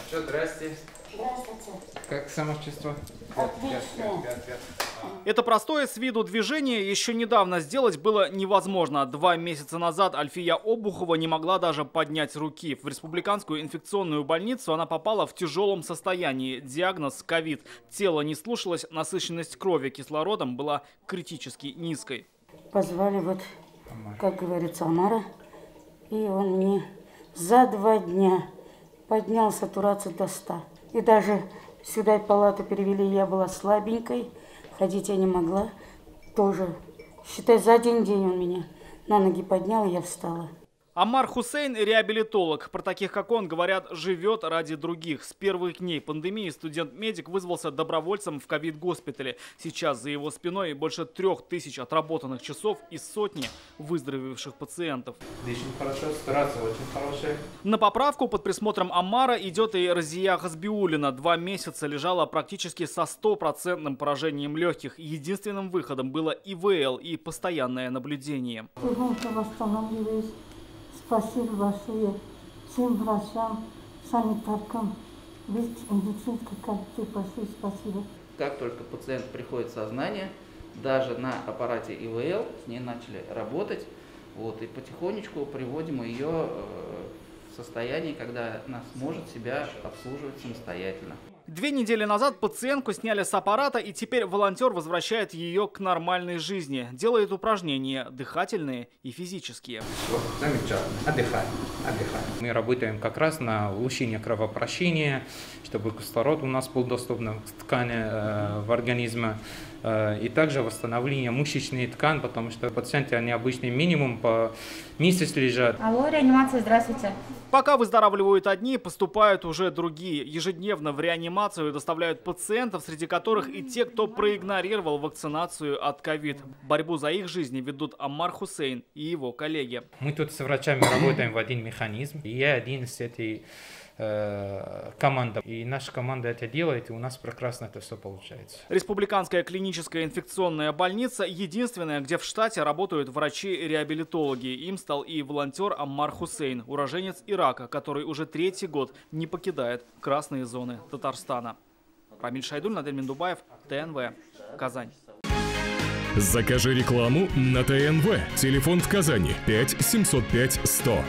Что, здрасте. Здравствуйте. Как самочувствие? Отлично. Это простое с виду движение еще недавно сделать было невозможно. 2 месяца назад Альфия Обухова не могла даже поднять руки. В республиканскую инфекционную больницу она попала в тяжелом состоянии. Диагноз – ковид. Тело не слушалось, насыщенность крови кислородом была критически низкой. Позвали как говорится, Амара. И он мне за 2 дня поднял сатурацию до 100. И даже сюда в палату перевели, я была слабенькой, ходить я не могла. Тоже, считай, за один день он меня на ноги поднял, и я встала. Амар Хусейн – реабилитолог. Про таких, как он, говорят, живет ради других. С первых дней пандемии студент-медик вызвался добровольцем в ковид-госпитале. Сейчас за его спиной больше 3000 отработанных часов и сотни выздоровевших пациентов. Очень хорошо, ситуация очень хорошая. На поправку под присмотром Амара идет и Разия Хасбиулина. 2 месяца лежала практически со 100% поражением легких. Единственным выходом было ИВЛ и постоянное наблюдение. Спасибо большое всем врачам, санитаркам, медицинской коллективу большое спасибо. Как только пациент приходит в сознание, даже на аппарате ИВЛ с ней начали работать, и потихонечку приводим ее в состояние, когда она сможет себя обслуживать самостоятельно. 2 недели назад пациентку сняли с аппарата, и теперь волонтер возвращает ее к нормальной жизни. Делает упражнения дыхательные и физические. Все, замечательно. Отдыхаем. Мы работаем как раз на улучшение кровообращения, чтобы кислород у нас был доступен к ткани в организме. И также восстановление мышечной ткани, потому что пациенты, они обычно минимум по месяц лежат. Алло, реанимация, здравствуйте. Пока выздоравливают одни, поступают уже другие. Ежедневно в реанимацию доставляют пациентов, среди которых и те, кто проигнорировал вакцинацию от ковид. Борьбу за их жизни ведут Амар Хусейн и его коллеги. Мы тут с врачами работаем в один механизм. И я один из этой команды. И наша команда это делает, и у нас прекрасно это все получается. Республиканская клиническая инфекционная больница – единственная, где в штате работают врачи-реабилитологи. Им стал и волонтер Амар Хусейн, уроженец Ирака, который уже 3-й год не покидает красные зоны Татарстана. Рамиль Шайдуль, Надель Миндубаев, ТНВ, Казань. Закажи рекламу на ТНВ. Телефон в Казани 5 705 100.